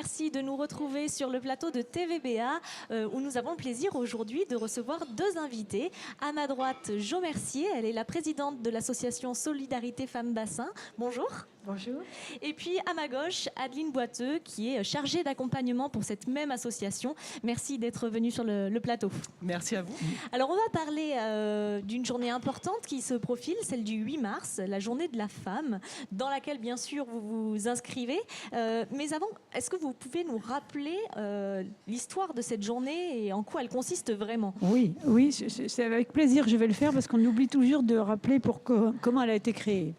merci de nous retrouver sur le plateau de TVBA où nous avons le plaisir aujourd'hui de recevoir deux invités. À ma droite, Jo Mercier, elle est la présidente de l'association Solidarité Femmes Bassin. Bonjour. Bonjour. Et puis à ma gauche, Adeline Boiteux, qui est chargée d'accompagnement pour cette même association. Merci d'être venue sur le plateau. Merci à vous. Alors on va parler d'une journée importante qui se profile, celle du 8 mars, la journée de la femme, dans laquelle bien sûr vous vous inscrivez. Mais avant, est-ce que vous pouvez nous rappeler l'histoire de cette journée et en quoi elle consiste vraiment ? Oui, c'est avec plaisir que je vais le faire parce qu'on oublie toujours de rappeler comment elle a été créée.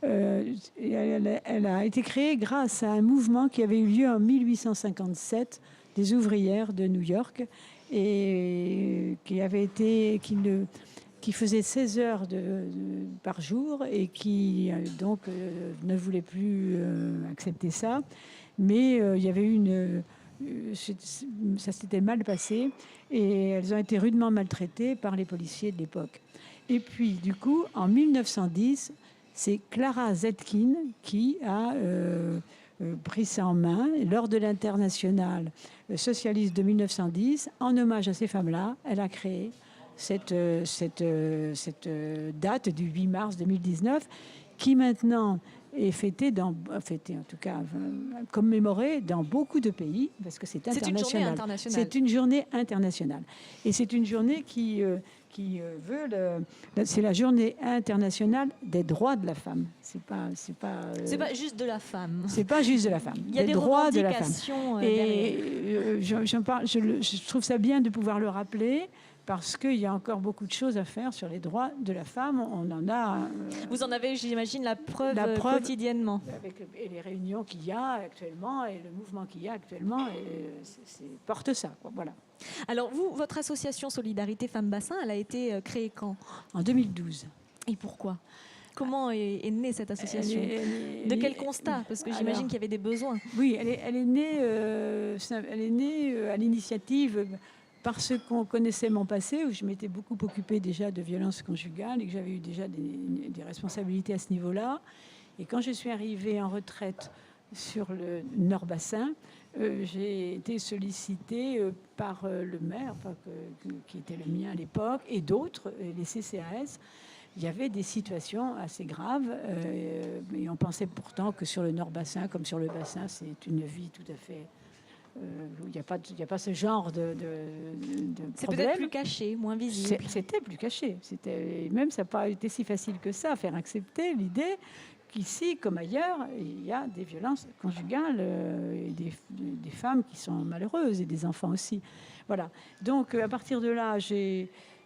Elle a été créée grâce à un mouvement qui avait eu lieu en 1857 des ouvrières de New York et qui faisait 16 heures par jour et qui donc ne voulait plus accepter ça. Mais il y avait ça s'était mal passé et elles ont été rudement maltraitées par les policiers de l'époque. Et puis du coup, en 1910, c'est Clara Zetkin qui a pris ça en main lors de l'internationale socialiste de 1910. En hommage à ces femmes-là, elle a créé cette date du 8 mars 2019 qui maintenant est fêtée en tout cas commémorée dans beaucoup de pays parce que c'est international. C'est une journée internationale. C'est une journée internationale. Et c'est une journée qui c'est la journée internationale des droits de la femme. C'est pas juste de la femme. C'est pas juste de la femme. Il y a des droits de la femme. revendications Et je trouve ça bien de pouvoir le rappeler parce qu'il y a encore beaucoup de choses à faire sur les droits de la femme. On en a. Vous en avez, j'imagine, la preuve quotidiennement. Avec les réunions qu'il y a actuellement et le mouvement qu'il y a actuellement, porte ça. Voilà. Alors vous, votre association Solidarité Femmes Bassin, elle a été créée quand ? En 2012. Et pourquoi ? Comment est née cette association ? De quel constat ? Parce que j'imagine qu'il y avait des besoins. Oui, elle est née à l'initiative parce qu'on connaissait mon passé, où je m'étais beaucoup occupée déjà de violences conjugales et que j'avais eu déjà des responsabilités à ce niveau-là. Et quand je suis arrivée en retraite sur le Nord-Bassin, j'ai été sollicitée par le maire, qui était le mien à l'époque, et d'autres, les CCAS. Il y avait des situations assez graves, et on pensait pourtant que sur le Nord-Bassin, comme sur le bassin, c'est une vie tout à fait... il n'y a pas ce genre de c'est problème. peut-être plus caché, moins visible. C'était plus caché. Même ça n'a pas été si facile que ça, faire accepter l'idée qu'ici, comme ailleurs, il y a des violences conjugales et des femmes qui sont malheureuses et des enfants aussi. Voilà. Donc, à partir de là,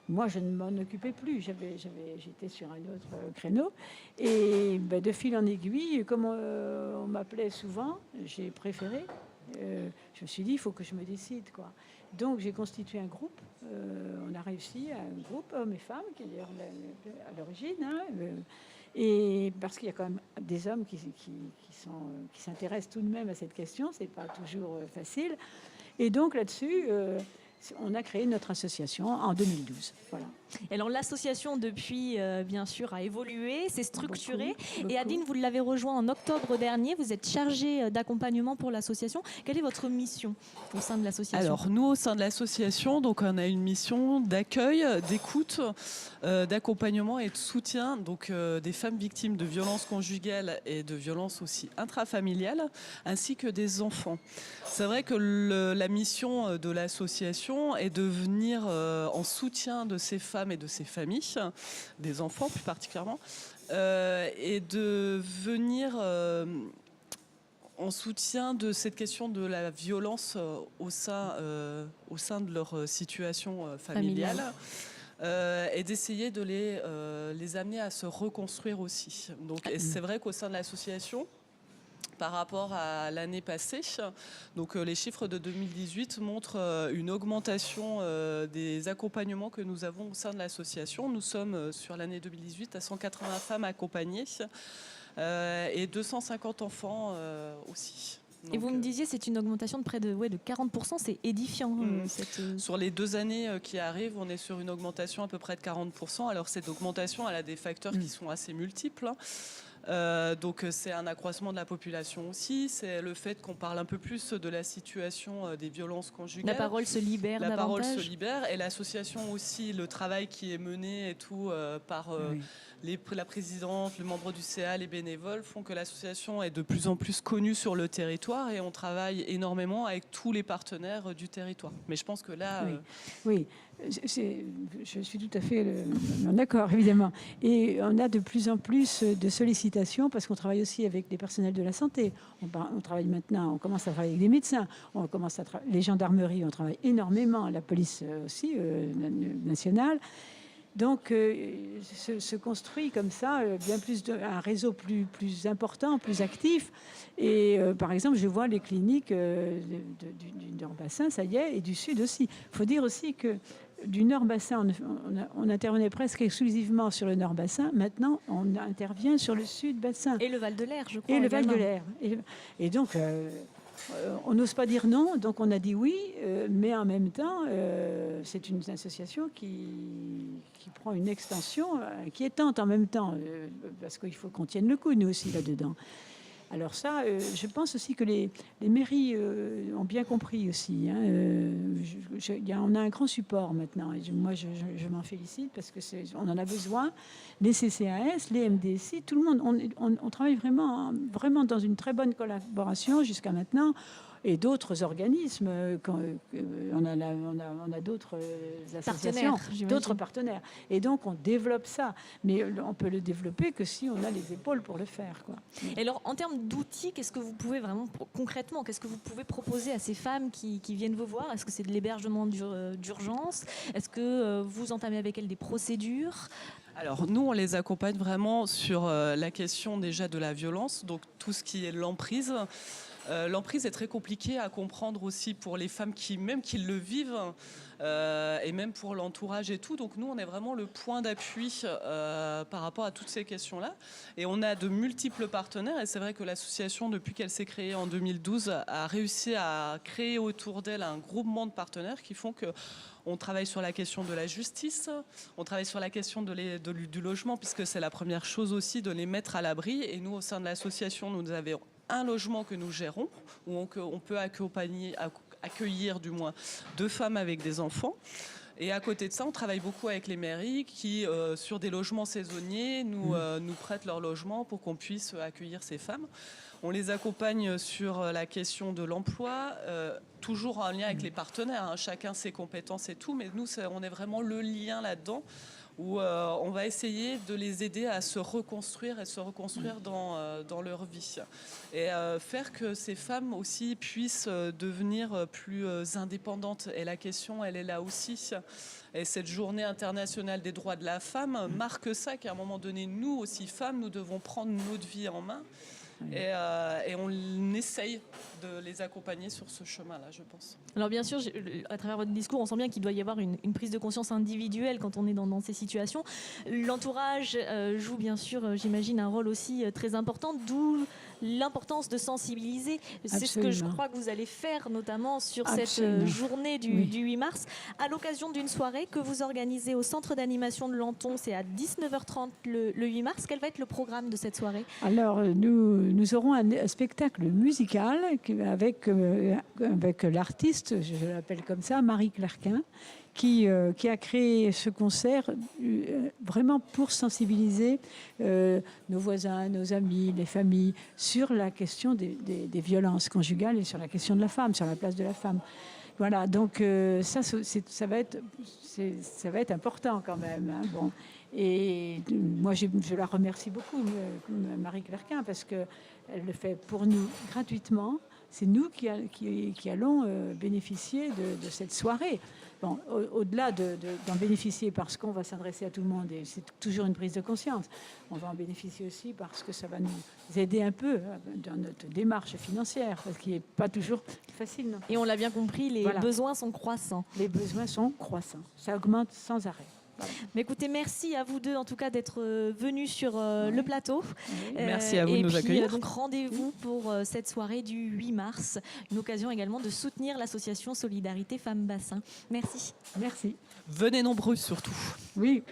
moi, je ne m'en occupais plus. J'étais sur un autre créneau. Et de fil en aiguille, comme on m'appelait souvent, j'ai préféré. Je me suis dit, il faut que je me décide, quoi. Donc, j'ai constitué un groupe. On a réussi, un groupe, hommes et femmes, qui est d'ailleurs à l'origine. Et parce qu'il y a quand même des hommes qui s'intéressent tout de même à cette question, c'est pas toujours facile. Et donc, là-dessus... on a créé notre association en 2012. Voilà. Alors l'association depuis, bien sûr, a évolué, s'est structurée. Beaucoup. Et Adeline, vous l'avez rejoint en octobre dernier. Vous êtes chargée d'accompagnement pour l'association. Quelle est votre mission au sein de l'association ? Alors nous, au sein de l'association, donc on a une mission d'accueil, d'écoute, d'accompagnement et de soutien donc des femmes victimes de violences conjugales et de violences aussi intrafamiliales, ainsi que des enfants. C'est vrai que la mission de l'association est de venir en soutien de ces femmes et de ces familles, des enfants plus particulièrement, et de venir en soutien de cette question de la violence au sein de leur situation familiale. Et d'essayer de les amener à se reconstruire aussi. Donc, et c'est vrai qu'au sein de l'association, par rapport à l'année passée, donc les chiffres de 2018 montrent une augmentation des accompagnements que nous avons au sein de l'association. Nous sommes sur l'année 2018 à 180 femmes accompagnées et 250 enfants aussi. Donc, et vous me disiez, c'est une augmentation de près de 40%, c'est édifiant. Sur les 2 années qui arrivent, on est sur une augmentation à peu près de 40%. Alors cette augmentation, elle a des facteurs qui sont assez multiples. Donc c'est un accroissement de la population aussi, c'est le fait qu'on parle un peu plus de la situation des violences conjugales. La parole se libère La davantage. parole se libère et l'association aussi, le travail qui est mené et tout par la présidente, le membre du CA, les bénévoles font que l'association est de plus en plus connue sur le territoire et on travaille énormément avec tous les partenaires du territoire. Mais je pense que là... Oui. Je suis tout à fait d'accord, évidemment. Et on a de plus en plus de sollicitations parce qu'on travaille aussi avec les personnels de la santé. On travaille maintenant, on commence à travailler avec des médecins, les gendarmeries, on travaille énormément, la police aussi nationale. Donc, se construit comme ça bien plus un réseau plus important, plus actif. Et par exemple, je vois les cliniques du Nord-Bassin, ça y est, et du Sud aussi. Il faut dire aussi que du Nord-Bassin, on intervenait presque exclusivement sur le Nord-Bassin. Maintenant, on intervient sur le Sud-Bassin. Et le Val-de-l'Air, je crois. Et le Val-de-l'Air. Et donc... on n'ose pas dire non, donc on a dit oui, mais en même temps, c'est une association qui prend une extension inquiétante en même temps, parce qu'il faut qu'on tienne le coup, nous aussi, là-dedans. Alors ça, je pense aussi que les mairies ont bien compris aussi. Hein, on a un grand support maintenant, et moi je m'en félicite parce que on en a besoin. Les CCAS, les MDSI, tout le monde, on travaille vraiment dans une très bonne collaboration jusqu'à maintenant. Et d'autres organismes, on a d'autres associations, d'autres partenaires. Et donc, on développe ça. Mais on peut le développer que si on a les épaules pour le faire, quoi. Et alors, en termes d'outils, qu'est-ce que vous pouvez vraiment, concrètement, qu'est-ce que vous pouvez proposer à ces femmes qui viennent vous voir? Est-ce que c'est de l'hébergement d'urgence? Est-ce que vous entamez avec elles des procédures? Alors nous, on les accompagne vraiment sur la question déjà de la violence, donc tout ce qui est l'emprise. L'emprise est très compliquée à comprendre aussi pour les femmes qui le vivent et même pour l'entourage et tout. Donc nous, on est vraiment le point d'appui par rapport à toutes ces questions-là. Et on a de multiples partenaires. Et c'est vrai que l'association, depuis qu'elle s'est créée en 2012, a réussi à créer autour d'elle un groupement de partenaires qui font que on travaille sur la question de la justice, on travaille sur la question du logement, puisque c'est la première chose aussi de les mettre à l'abri. Et nous, au sein de l'association, nous avons un logement que nous gérons, où on peut accueillir du moins 2 femmes avec des enfants. Et à côté de ça, on travaille beaucoup avec les mairies qui, sur des logements saisonniers, nous prêtent leur logement pour qu'on puisse accueillir ces femmes. On les accompagne sur la question de l'emploi, toujours en lien avec les partenaires, hein, chacun ses compétences et tout, mais nous, on est vraiment le lien là-dedans, où on va essayer de les aider à se reconstruire dans leur vie. Et faire que ces femmes aussi puissent devenir plus indépendantes. Et la question, elle est là aussi. Et cette journée internationale des droits de la femme marque ça, qu'à un moment donné, nous aussi, femmes, nous devons prendre notre vie en main. Et on essaye de les accompagner sur ce chemin-là, je pense. Alors bien sûr, à travers votre discours, on sent bien qu'il doit y avoir une prise de conscience individuelle quand on est dans ces situations. L'entourage joue bien sûr, j'imagine, un rôle aussi très important, d'où l'importance de sensibiliser. C'est ce que je crois que vous allez faire, notamment sur cette journée du 8 mars, à l'occasion d'une soirée que vous organisez au centre d'animation de Lenton. C'est à 19h30 le 8 mars. Quel va être le programme de cette soirée? Alors, nous aurons un spectacle musical avec l'artiste, je l'appelle comme ça, Marie Clerquin, qui a créé ce concert vraiment pour sensibiliser nos voisins, nos amis, les familles sur la question des violences conjugales et sur la question de la femme, sur la place de la femme. Voilà, donc ça va être important quand même. Hein, bon. Et moi, je la remercie beaucoup, Marie Clerquin, parce qu'elle le fait pour nous gratuitement. C'est nous qui allons bénéficier de cette soirée. Bon, au-delà d'en bénéficier parce qu'on va s'adresser à tout le monde, et c'est toujours une prise de conscience, on va en bénéficier aussi parce que ça va nous aider un peu dans notre démarche financière, parce qu'il n'est pas toujours facile. Non. Et on l'a bien compris, les besoins sont croissants. Les besoins sont croissants. Ça augmente sans arrêt. Voilà. Mais écoutez, merci à vous deux en tout cas d'être venus sur le plateau. Merci à vous de nous accueillir. Donc rendez-vous pour cette soirée du 8 mars, une occasion également de soutenir l'association Solidarité Femmes Bassin. Merci. Merci. Venez nombreux surtout. Oui.